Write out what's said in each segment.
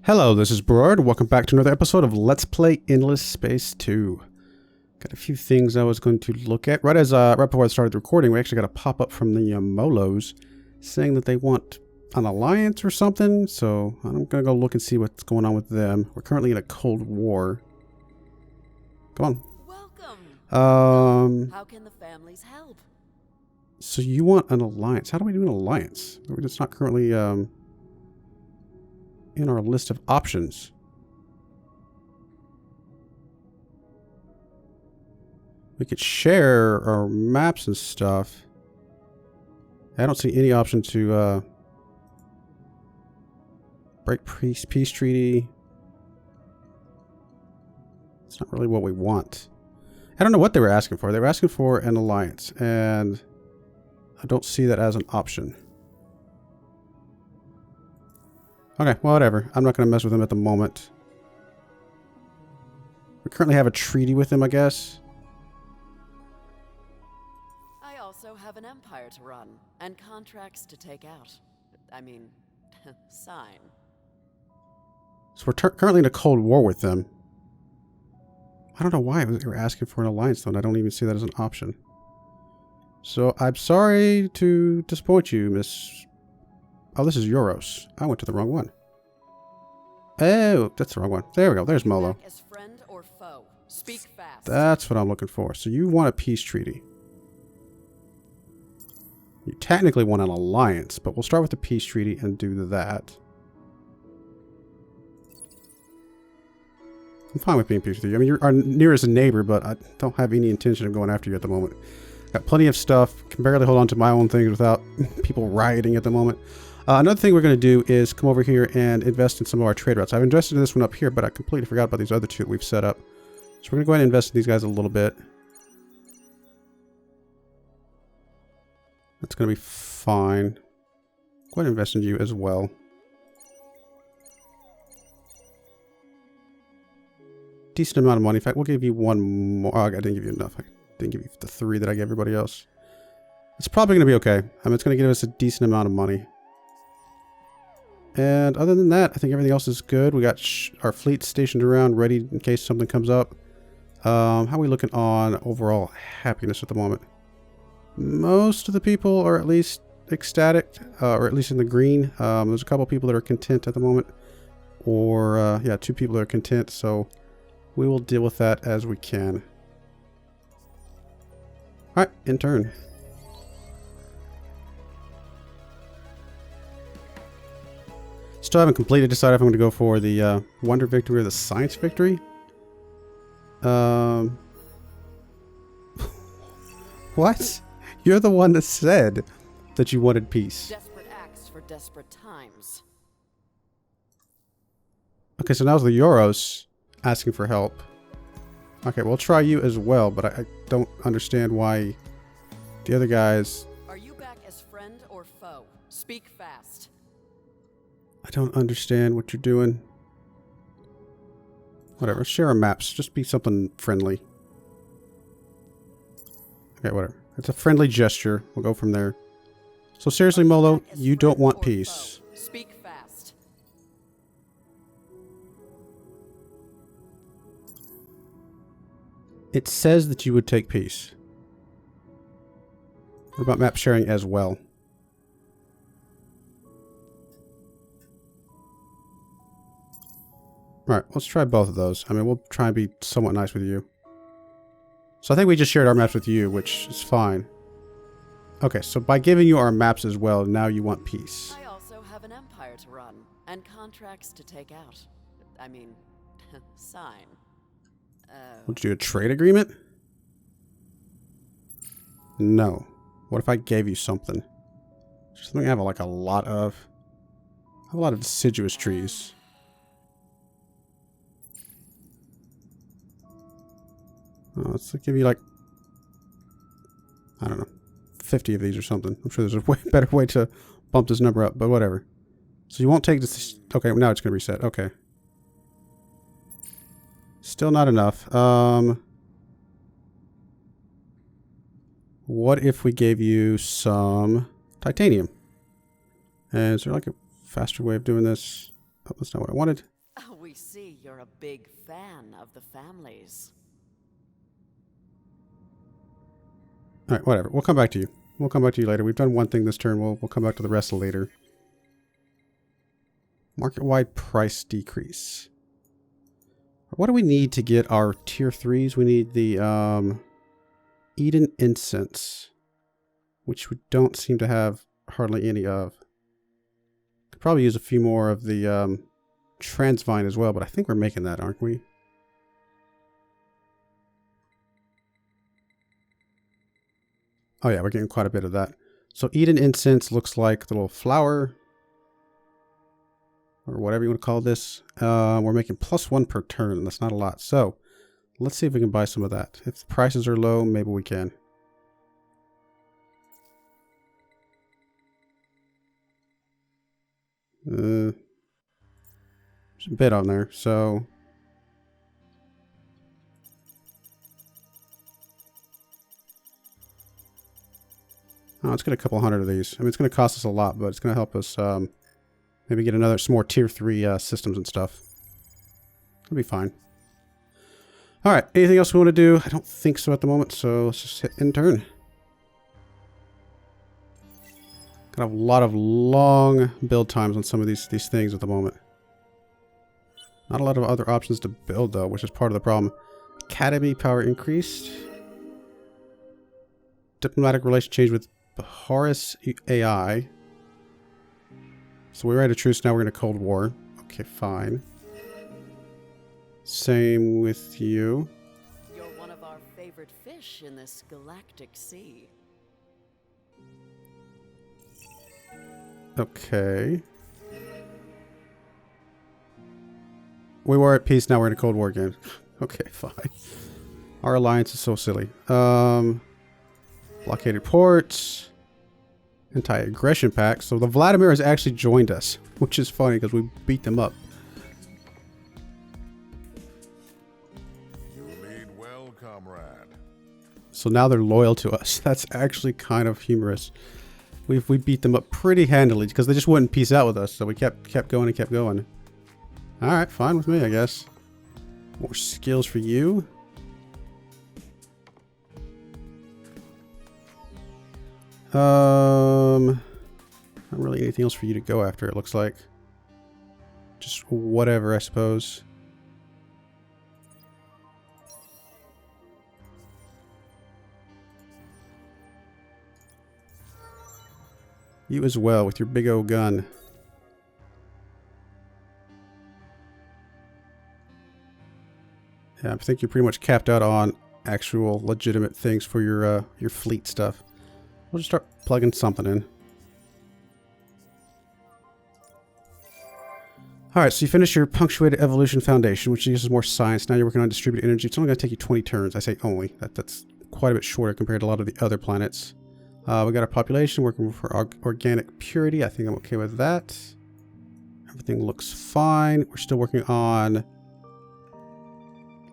Hello, this is Broad. Welcome back to another episode of Let's Play Endless Space 2. Got a few things I was going to look at. Right before I started recording, we actually got a pop-up from the Molos saying that they want an alliance or something. So I'm going to go look and see what's going on with them. We're currently in a Cold War. Come on. Welcome. How can the families help? So you want an alliance. How do we do an alliance? We're just not currently in our list of options. We could share our maps and stuff. I don't see any option to break peace treaty. It's not really what we want. I don't know what they were asking for. They were asking for an alliance, and I don't see that as an option. Okay, well, whatever. I'm not going to mess with them at the moment. We currently have a treaty with them, I guess. I also have an empire to run, and contracts to take out. I mean, sign. So we're currently in a Cold War with them. I don't know why they were asking for an alliance, though, and I don't even see that as an option. So I'm sorry to disappoint you, Miss... Oh, this is Euros. I went to the wrong one. Oh, that's the wrong one. There we go. There's Molo. As friend or foe. Speak fast. That's what I'm looking for. So you want a peace treaty. You technically want an alliance, but we'll start with the peace treaty and do that. I'm fine with being peace with you. I mean, you're our nearest neighbor, but I don't have any intention of going after you at the moment. Got plenty of stuff. Can barely hold on to my own things without people rioting at the moment. Another thing we're going to do is come over here and invest in some of our trade routes. I've invested in this one up here, but I completely forgot about these other two that we've set up. So we're going to go ahead and invest in these guys a little bit. That's going to be fine. Go ahead and invest in you as well. Decent amount of money. In fact, we'll give you one more. Oh, I didn't give you enough. I didn't give you the 3 that I gave everybody else. It's probably going to be okay. I mean, it's going to give us a decent amount of money. And other than that, I think everything else is good. We got our fleet stationed around, ready in case something comes up. How are we looking on overall happiness at the moment? Most of the people are at least ecstatic, or at least in the green. There's a couple people that are content at the moment. Or, yeah, 2 people that are content. So we will deal with that as we can. Alright, in turn. Still haven't completely decided if I'm going to go for the Wonder Victory or the Science Victory. What? You're the one that said that you wanted peace. Desperate acts for desperate times. Okay, so now's the Euros asking for help. Okay, we'll try you as well, but I don't understand why the other guys... Are you back as friend or foe? Speak fast. I don't understand what you're doing. Whatever, share our maps. Just be something friendly. Okay, whatever. It's a friendly gesture. We'll go from there. So seriously, Molo, you don't want peace. Speak fast. It says that you would take peace. What about map sharing as well? Alright, let's try both of those. I mean, we'll try and be somewhat nice with you. So I think we just shared our maps with you, which is fine. Okay, so by giving you our maps as well, now you want peace. I also have an empire to run, and contracts to take out. I mean, sign. Would you do a trade agreement? No. What if I gave you something? Something I have like a lot of. I have a lot of deciduous trees. Oh, let's give you like, I don't know, 50 of these or something. I'm sure there's a way better way to bump this number up, but whatever. So you won't take this. Okay, now it's going to reset. Okay. Still not enough. What if we gave you some titanium? And is there like a faster way of doing this? Oh, that's not what I wanted. We see you're a big fan of the families. Alright, whatever. We'll come back to you. We'll come back to you later. We've done one thing this turn. We'll come back to the rest later. Market-wide price decrease. What do we need to get our tier 3s? We need the Eden Incense, which we don't seem to have hardly any of. Could probably use a few more of the Transvine as well, but I think we're making that, aren't we? Oh yeah, we're getting quite a bit of that. So Eden Incense looks like the little flower, or whatever you want to call this. We're making +1 per turn. That's not a lot. So let's see if we can buy some of that. If the prices are low, maybe we can. There's a bit on there, so oh, let's get a couple hundred of these. I mean, it's going to cost us a lot, but it's going to help us maybe get some more tier 3 systems and stuff. It'll be fine. Alright, anything else we want to do? I don't think so at the moment, so let's just hit end turn. Got a lot of long build times on some of these things at the moment. Not a lot of other options to build, though, which is part of the problem. Academy power increased. Diplomatic relation change with Horus AI. So we were at a truce, now we're in a Cold War. Okay, fine. Same with you. You're one of our favorite fish in this galactic sea. Okay. We were at peace, now we're in a Cold War again. Okay, fine. Our alliance is so silly. Blockaded ports. Anti-aggression pact. So the Vladimir has actually joined us, which is funny because we beat them up. You lead well, comrade. So now they're loyal to us. That's actually kind of humorous. We beat them up pretty handily because they just wouldn't peace out with us. So we kept going and kept going. All right, fine with me, I guess. More skills for you. Not really anything else for you to go after, it looks like. Just whatever, I suppose. You as well, with your big old gun. Yeah, I think you're pretty much capped out on actual legitimate things for your fleet stuff. We'll just start plugging something in. Alright, so you finish your Punctuated Evolution Foundation, which uses more science. Now you're working on distributed energy. It's only going to take you 20 turns. I say only. That's quite a bit shorter compared to a lot of the other planets. We got our population working for organic purity. I think I'm okay with that. Everything looks fine. We're still working on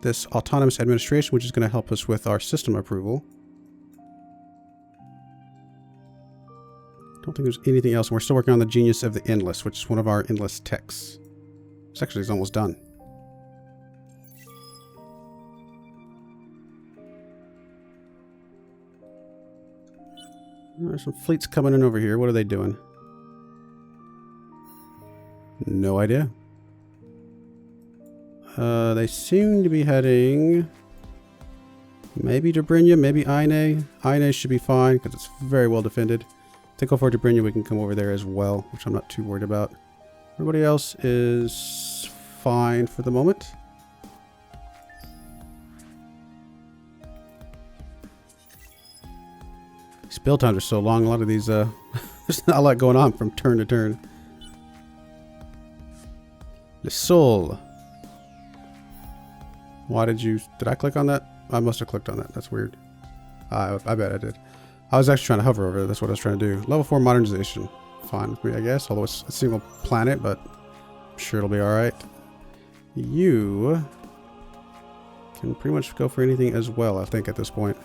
this autonomous administration, which is going to help us with our system approval. Don't think there's anything else. We're still working on the Genius of the Endless, which is one of our endless techs. This actually is almost done. There's some fleets coming in over here. What are they doing? No idea. They seem to be heading maybe Dobrynia, maybe Aine. Aine should be fine because it's very well defended. If they go for Dobrynia, we can come over there as well, which I'm not too worried about. Everybody else is fine for the moment. These build times are so long, a lot of these, there's not a lot going on from turn to turn. Le Sol. Why did I click on that? I must have clicked on that. That's weird. I bet I did. I was actually trying to hover over it. That's what I was trying to do. Level 4 modernization. Fine with me, I guess. Although it's a single planet, but I'm sure it'll be alright. You can pretty much go for anything as well, I think, at this point.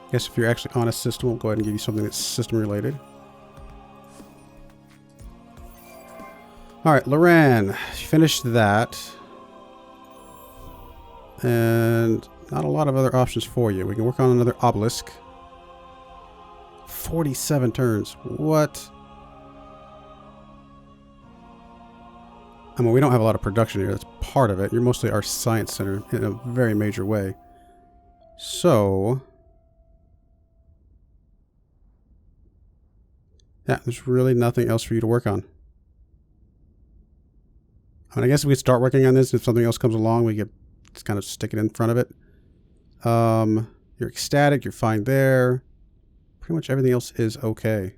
I guess if you're actually on a system, we'll go ahead and give you something that's system related. Alright, Loran. Finished that. And not a lot of other options for you. We can work on another obelisk. 47 turns. What? I mean, we don't have a lot of production here. That's part of it. You're mostly our science center in a very major way. So... yeah, there's really nothing else for you to work on. I mean, I guess if we start working on this, if something else comes along, we get just kind of stick it in front of it. You're ecstatic, you're fine there. Pretty much everything else is okay.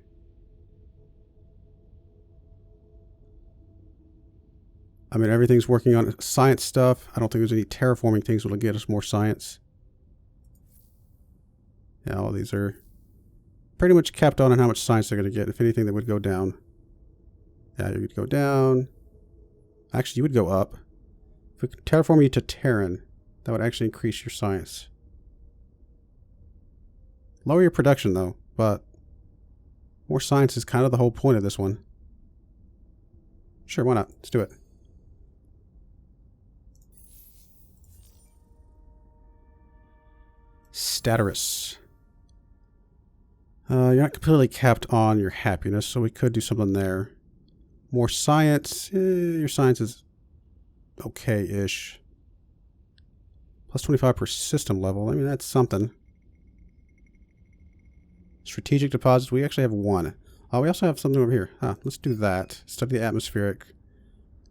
I mean, everything's working on science stuff. I don't think there's any terraforming things that will get us more science. Yeah, all these are pretty much capped on how much science they're going to get. If anything, that would go down. Yeah, you would go down. Actually, you would go up. If we could terraform you to Terran, that would actually increase your science. Lower your production, though, but more science is kind of the whole point of this one. Sure, why not? Let's do it. Status. You're not completely capped on your happiness, so we could do something there. More science. Your science is okay-ish. Plus 25 per system level. I mean, that's something. Strategic deposits. We actually have one. We also have something over here. Let's do that. Study the atmospheric.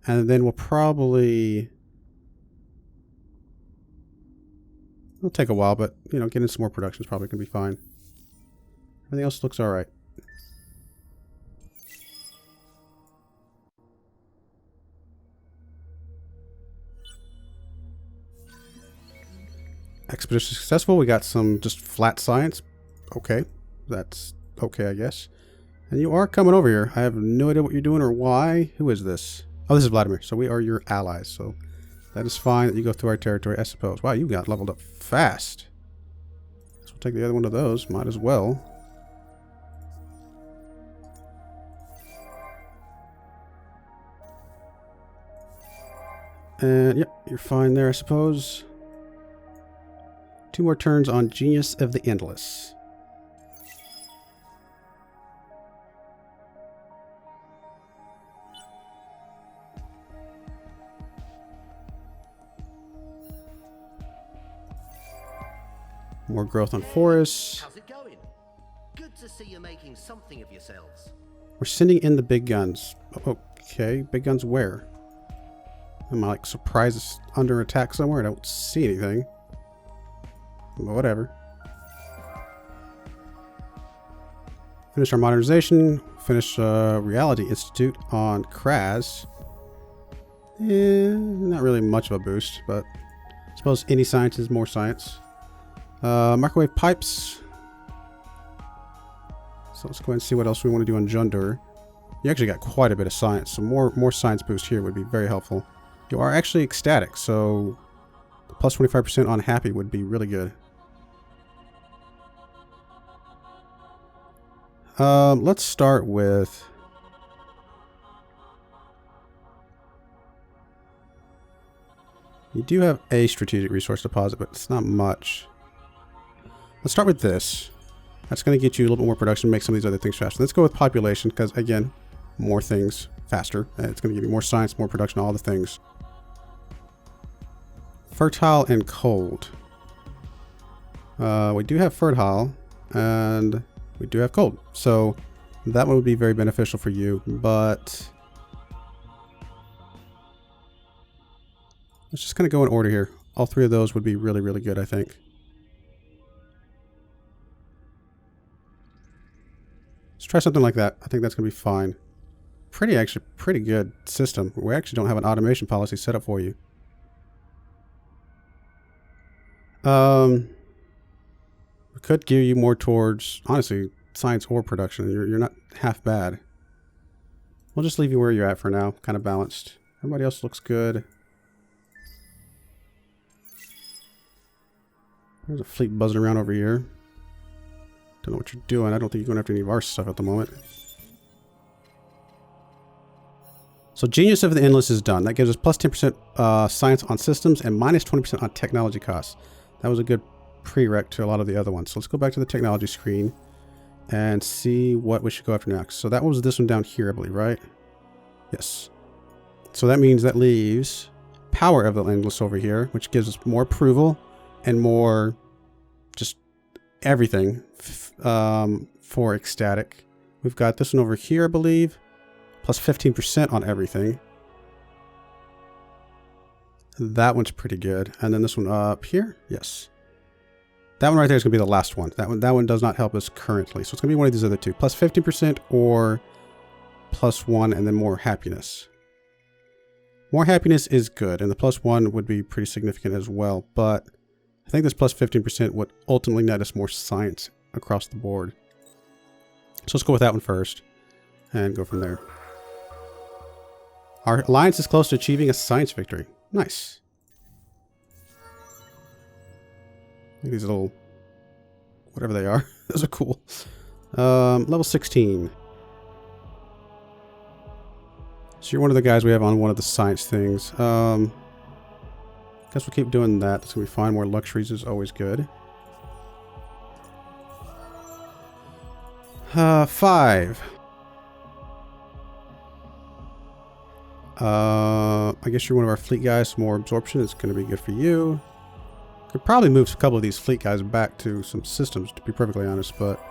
And then we'll probably... it'll take a while, but, you know, getting some more production is probably going to be fine. Everything else looks alright. Expedition successful. We got some just flat science. Okay. That's okay, I guess. And you are coming over here. I have no idea what you're doing or why. Who is this? Oh, this is Vladimir. So we are your allies. So that is fine that you go through our territory, I suppose. Wow, you got leveled up fast. Guess we'll take the other one of those. Might as well. And yep, you're fine there, I suppose. 2 more turns on Genius of the Endless. More growth on forests. How's it going? Good to see you're making something of yourselves. We're sending in the big guns. Okay, big guns where? Am I like surprised it's under attack somewhere? I don't see anything. But whatever. Finish our modernization. Finish Reality Institute on Kraz. Not really much of a boost, but I suppose any science is more science. Microwave pipes. So let's go ahead and see what else we want to do on Jundur. You actually got quite a bit of science, so more science boost here would be very helpful. You are actually ecstatic, so the plus 25% on happy would be really good. Let's start with... you do have a strategic resource deposit, but it's not much. Let's start with this. That's going to get you a little bit more production, make some of these other things faster. Let's go with population, because again, more things faster. It's going to give you more science, more production, all the things. Fertile and cold. We do have fertile, and we do have cold. So that one would be very beneficial for you, but let's just kind of go in order here. All 3 of those would be really, really good, I think. Let's try something like that. I think that's going to be fine. Actually, pretty good system. We actually don't have an automation policy set up for you. We could gear you more towards, honestly, science or production. You're not half bad. We'll just leave you where you're at for now. Kind of balanced. Everybody else looks good. There's a fleet buzzing around over here. Don't know what you're doing. I don't think you're going after any of our stuff at the moment. So Genius of the Endless is done. That gives us plus 10% science on systems and minus 20% on technology costs. That was a good prereq to a lot of the other ones. So let's go back to the technology screen and see what we should go after next. So that was this one down here, I believe, right? Yes. So that means that leaves Power of the Endless over here, which gives us more approval and more just everything for ecstatic. We've got this one over here, I believe, plus 15% on everything. That one's pretty good. And then this one up here, yes. That one right there is going to be the last one. That one does not help us currently. So it's going to be one of these other two. Plus 15% or plus 1 and then more happiness. More happiness is good. And the plus 1 would be pretty significant as well. But I think this plus 15% would ultimately net us more science across the board. So let's go with that one first. And go from there. Our alliance is close to achieving a science victory. Nice. These little, whatever they are, those are cool. Level 16. So you're one of the guys we have on one of the science things. Guess we'll keep doing that. That's gonna be fine. More luxuries is always good. 5. I guess you're one of our fleet guys. More absorption is going to be good for you. Could probably move a couple of these fleet guys back to some systems, to be perfectly honest, but I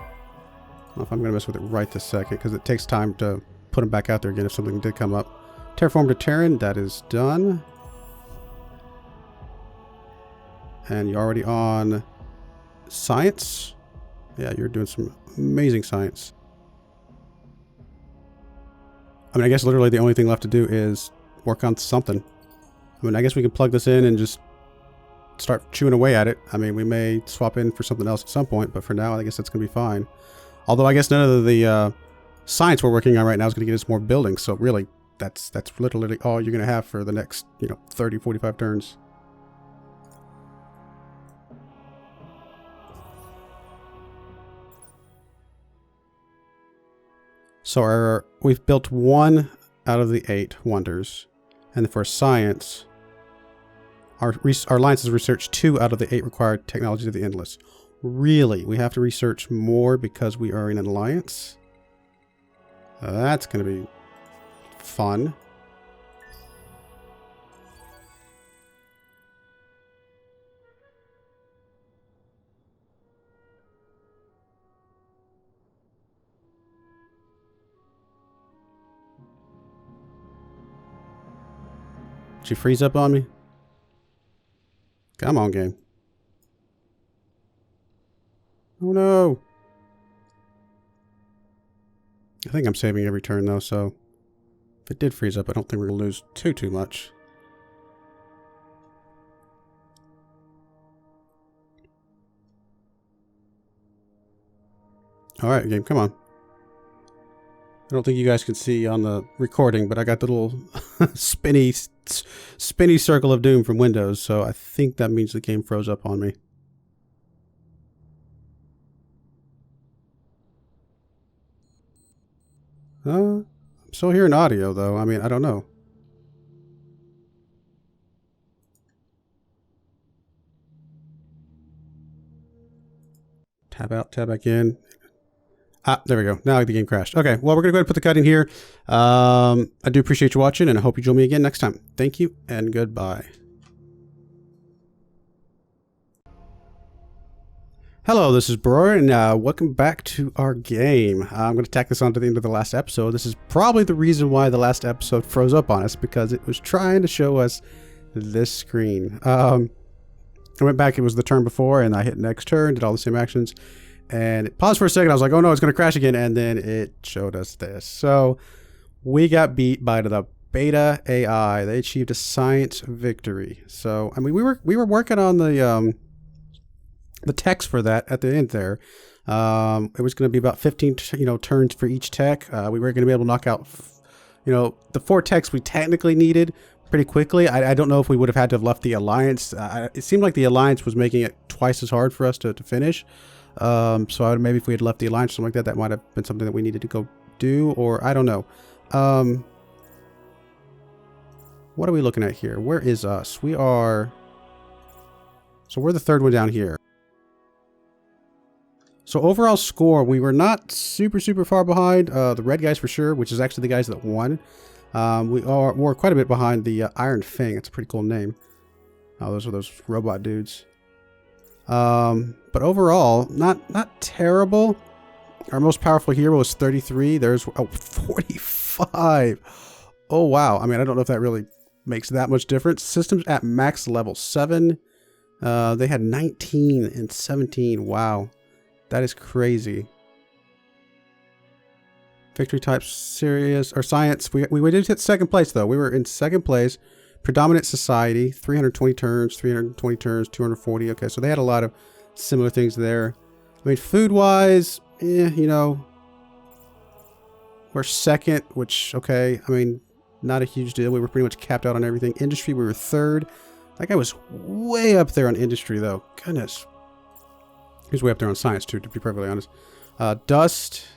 don't know if I'm going to mess with it right this second, because it takes time to put them back out there again if something did come up. Terraform to Terran, that is done. And you're already on science. Yeah, you're doing some amazing science. I mean, I guess literally the only thing left to do is work on something. I mean, I guess we can plug this in and just start chewing away at it. I mean, we may swap in for something else at some point, but for now, I guess that's going to be fine. Although I guess none of the science we're working on right now is going to get us more buildings. So really, that's literally all you're going to have for the next, 30, 45 turns. So we've built 1 out of the 8 wonders. And for science, our alliance has researched 2 out of the 8 required technologies of the Endless. Really? We have to research more because we are in an alliance? That's going to be fun. Did you freeze up on me? Come on, game. Oh no. I think I'm saving every turn though, so if it did freeze up, I don't think we're going to lose too much. Alright, game, come on. I don't think you guys can see on the recording, but I got the little spinny circle of doom from Windows, so I think that means the game froze up on me. I'm still hearing audio, though. I mean, I don't know. Tab out, tab back in. Ah, there we go. Now the game crashed. Okay, well, we're going to go ahead and put the cut in here. I do appreciate you watching, and I hope you join me again next time. Thank you, and goodbye. Hello, this is Broer, and welcome back to our game. I'm going to tack this on to the end of the last episode. This is probably the reason why the last episode froze up on us, because it was trying to show us this screen. I went back, it was the turn before, and I hit next turn, did all the same actions. And it paused for a second. I was like, oh no, it's going to crash again. And then it showed us this. So we got beat by the beta AI. They achieved a science victory. So, I mean, we were working on the text for that at the end there. It was going to be about 15, turns for each tech. We were going to be able to knock out, the 4 techs we technically needed pretty quickly. I don't know if we would have had to have left the Alliance. It seemed like the Alliance was making it twice as hard for us to finish. So maybe if we had left the Alliance or something like that, that might have been something that we needed to go do, or I don't know. what are we looking at here? Where is us? We are... So we're the third one down here. So overall score, we were not super far behind the red guys for sure, which is actually the guys that won. We're quite a bit behind the Iron Fang. That's a pretty cool name. Oh, those are those robot dudes. But overall, not terrible. Our most powerful hero was 33. There's 45. Oh wow. I mean, I don't know if that really makes that much difference. Systems at max level 7. They had 19 and 17. Wow. That is crazy. Victory type serious or science. We did hit second place though. We were in second place. Predominant society, 320 turns, 320 turns, 240. Okay, so they had a lot of similar things there. I mean, food wise, you know, we're second, which okay. I mean, not a huge deal. We were pretty much capped out on everything. Industry, we were third. That guy was way up there on industry though. Goodness. He was way up there on science too, to be perfectly honest. Dust.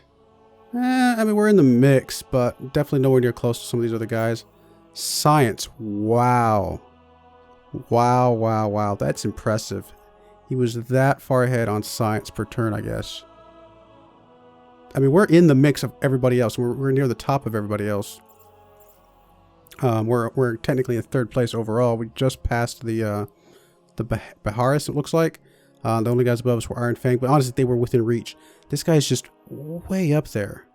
I mean, we're in the mix, but definitely nowhere near close to some of these other guys. Science. Wow. Wow. That's impressive. He was that far ahead on science per turn, I guess. I mean, we're in the mix of everybody else. We're near the top of everybody else. We're technically in third place overall. We just passed the Baharis, it looks like. The only guys above us were Iron Fang, but honestly, they were within reach. This guy's just way up there.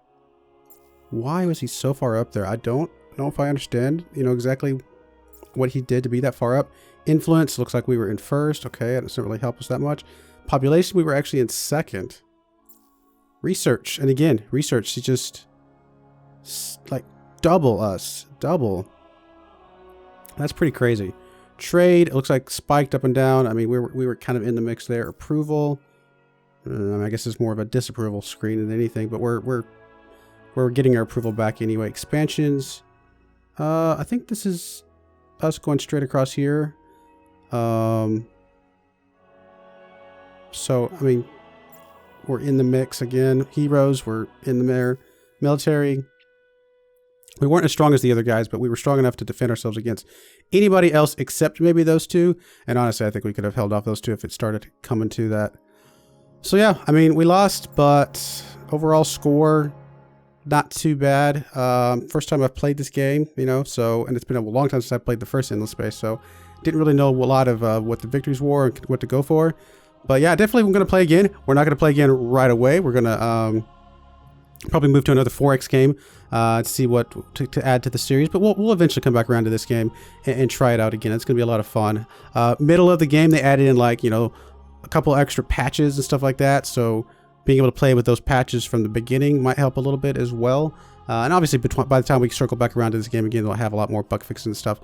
Why was he so far up there? I don't know if I understand, you know, exactly what he did to be that far up. Influence, looks like we were in first. Okay, that doesn't really help us that much. Population, we were actually in second. Research, and again, research, he just like double us. Double. That's pretty crazy. Trade, it looks like spiked up and down. I mean, we were kind of in the mix there. Approval, I guess it's more of a disapproval screen than anything, but we're getting our approval back anyway. Expansions, I think this is us going straight across here. So I mean, we're in the mix again. Heroes, we're in there. Military, we weren't as strong as the other guys, but we were strong enough to defend ourselves against anybody else except maybe those two. And honestly, I think we could have held off those two if it started coming to that. So yeah, I mean, we lost, but overall score, not too bad. First time I've played this game, you know, so, and it's been a long time since I played the first Endless Space, so didn't really know a lot of what the victories were and what to go for. But yeah, definitely we're going to play again. We're not going to play again right away. We're going to probably move to another 4X game to see what to add to the series, but we'll eventually come back around to this game and try it out again. It's going to be a lot of fun. Middle of the game, they added in, like, you know, a couple extra patches and stuff like that, so being able to play with those patches from the beginning might help a little bit as well. And obviously, by the time we circle back around to this game again, they'll have a lot more bug fixing and stuff.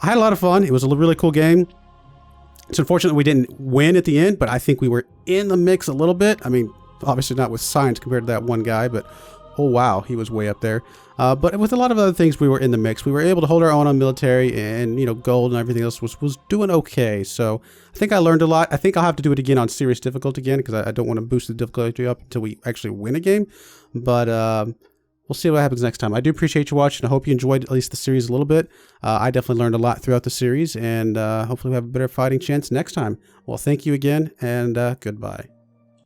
I had a lot of fun. It was a really cool game. It's unfortunate we didn't win at the end, but I think we were in the mix a little bit. I mean, obviously not with science compared to that one guy, but oh wow, he was way up there. But with a lot of other things, we were in the mix. We were able to hold our own on military, and, you know, gold and everything else was doing okay. So I think I learned a lot. I think I'll have to do it again on serious difficulty again, because I don't want to boost the difficulty up until we actually win a game. But we'll see what happens next time. I do appreciate you watching. I hope you enjoyed at least the series a little bit. I definitely learned a lot throughout the series, and hopefully we have a better fighting chance next time. Well, thank you again, and goodbye.